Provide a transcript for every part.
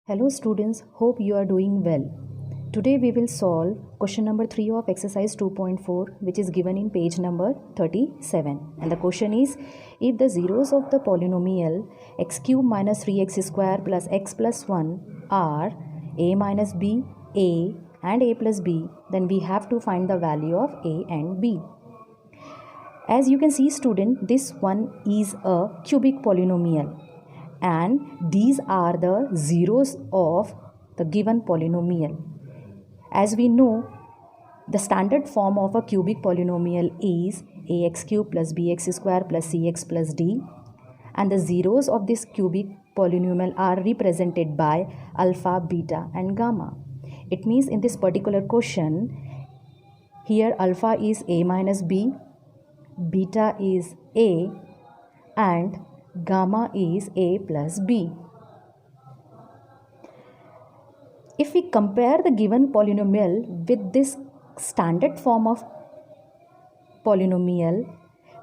Hello students, hope you are doing well. Today we will solve question number 3 of exercise 2.4 which is given in page number 37. And the question is, if the zeros of the polynomial x cube minus 3x square plus x plus 1 are a minus b, a and a plus b, then we have to find the value of a and b. As you can see student, this one is a cubic polynomial. And these are the zeros of the given polynomial. As we know, the standard form of a cubic polynomial is ax cube plus bx square plus cx plus d, and the zeros of this cubic polynomial are represented by alpha, beta and gamma. It means in this particular question, here alpha is a minus b, beta is a and gamma is a plus b. If we compare the given polynomial with this standard form of polynomial,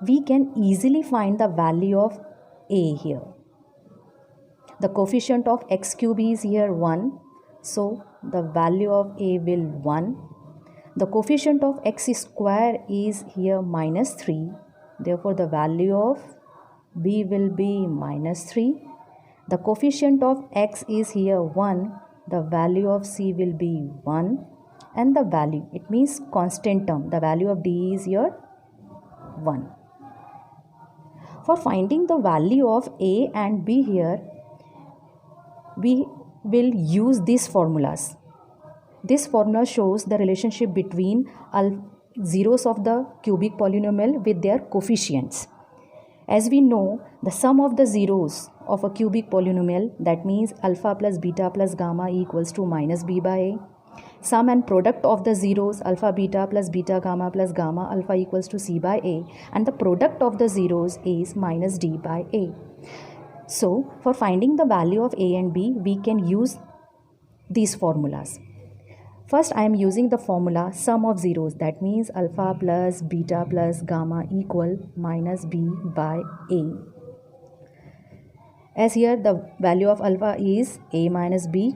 we can easily find the value of a here. The coefficient of x cube is here 1, so the value of a will 1. The coefficient of x square is here minus 3, therefore the value of b will be minus 3. The coefficient of x is here 1, the value of c will be 1, and the value, it means constant term, the value of d is here 1. For finding the value of a and b here, we will use these formulas. This formula shows the relationship between zeros of the cubic polynomial with their coefficients. As we know, the sum of the zeros of a cubic polynomial, that means alpha plus beta plus gamma equals to minus b by a. Sum and product of the zeros alpha beta plus beta gamma plus gamma alpha equals to c by a, and the product of the zeros is minus d by a. So, for finding the value of a and b, we can use these formulas. First, I am using the formula sum of zeros, that means alpha plus beta plus gamma equal minus b by a. As here the value of alpha is a minus b,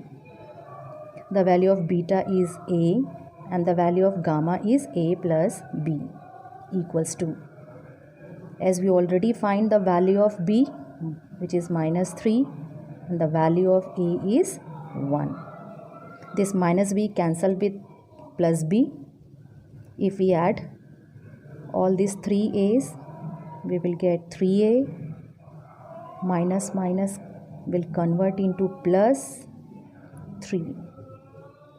the value of beta is a, and the value of gamma is a plus b equals to. As we already find the value of b, which is minus 3, and the value of a is 1. This minus b cancel with plus b. If we add all these 3 a's, we will get 3a. Minus minus will convert into plus 3.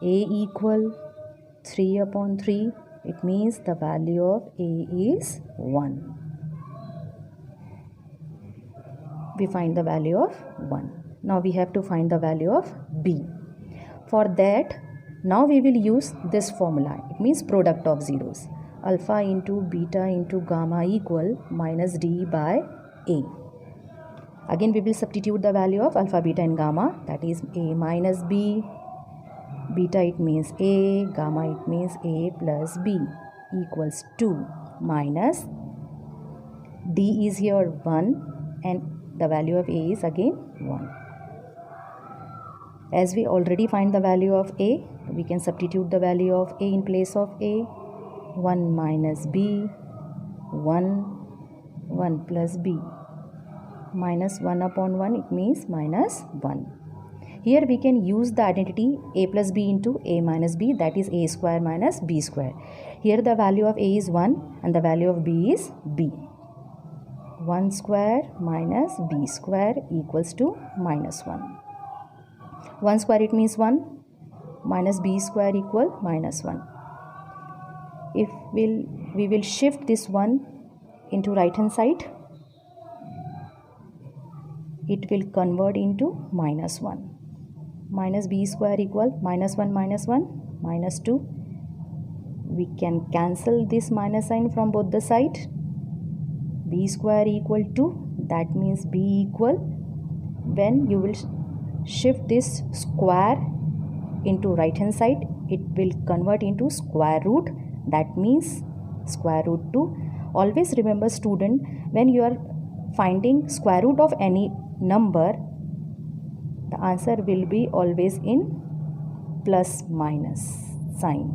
A equal 3 upon 3. It means the value of a is 1. We find the value of 1. Now we have to find the value of b. For that, now we will use this formula. It means product of zeros. Alpha into beta into gamma equal minus d by a. Again, we will substitute the value of alpha, beta and gamma. That is a minus b. Beta it means a. Gamma it means a plus b equals 2 minus d is here 1 and the value of a is again 1. As we already find the value of a, we can substitute the value of a in place of a. 1 minus b, 1 plus b. Minus 1 upon 1, it means minus 1. Here we can use the identity a plus b into a minus b, that is a square minus b square. Here the value of a is 1 and the value of b is b. 1 square minus b square equals to minus 1. 1 square it means 1, minus b square equal minus 1. If we will shift this 1 into right hand side, it will convert into minus 1. Minus b square equal minus 1 minus 2. We can cancel this minus sign from both the sides. B square equal 2, that means b equal, when you will shift this square into right hand side, it will convert into square root, that means square root 2. Always remember student, when you are finding square root of any number, the the answer will be always in plus minus sign.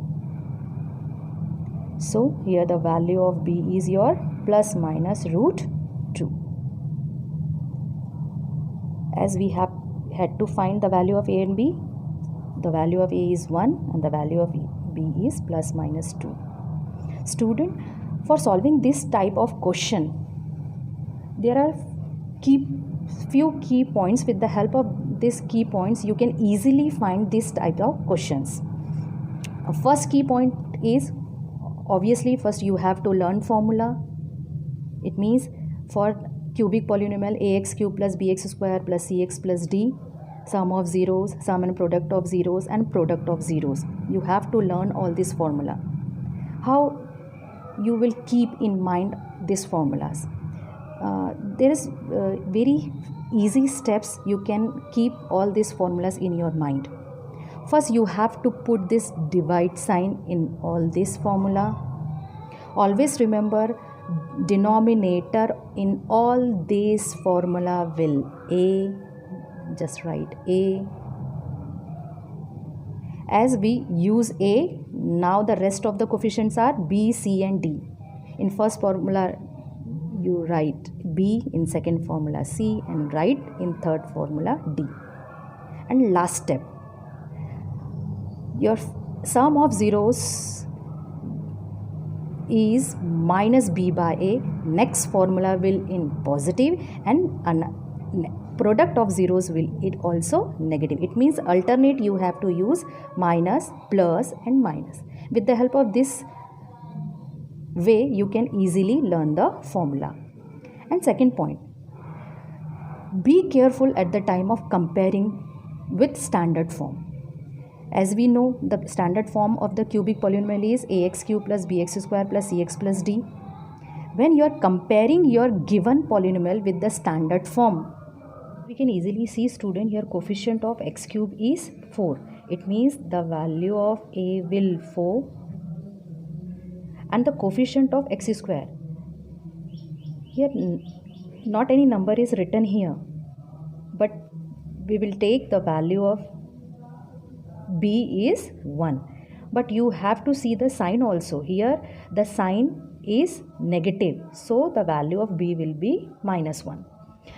So here the value of b is your plus minus root 2. As we have had to find the value of a and b, the value of a is 1 and the value of b is plus minus 2. Student, for solving this type of question, there are few key points. With the help of these key points, you can easily find this type of questions. First key point is, obviously first you have to learn formula. It means for cubic polynomial ax cube plus bx square plus cx plus d, sum of zeros, sum and product of zeros and product of zeros. You have to learn all this formula. How you will keep in mind these formulas? There is very easy steps you can keep all these formulas in your mind. First, you have to put this divide sign in all this formula. Always remember, denominator in all these formula will a. Just write a. As we use a, now the rest of the coefficients are b, c and d. In first formula you write b, in second formula c, and write in third formula d. And last step, your sum of zeros is minus b by a. Next formula will in positive and product of zeros will it also negative. It means alternate you have to use minus, plus and minus. With the help of this way you can easily learn the formula. And second point, be careful at the time of comparing with standard form. As we know, the standard form of the cubic polynomial is ax cube plus bx square plus cx plus d. When you are comparing your given polynomial with the standard form, we can easily see, student, here coefficient of x cube is 4. It means the value of a will 4 and the coefficient of x square. Here not any number is written here, but we will take the value of b is 1. But you have to see the sign also. Here the sign is negative, so the value of b will be minus 1.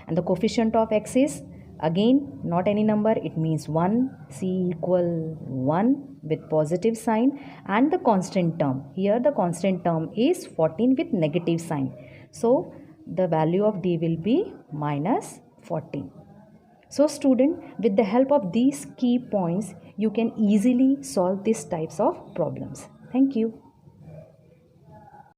And the coefficient of x is again not any number, it means 1, c equal 1 with positive sign, and the constant term. Here the constant term is 14 with negative sign. So the value of d will be minus 14. So student, with the help of these key points, you can easily solve these types of problems. Thank you.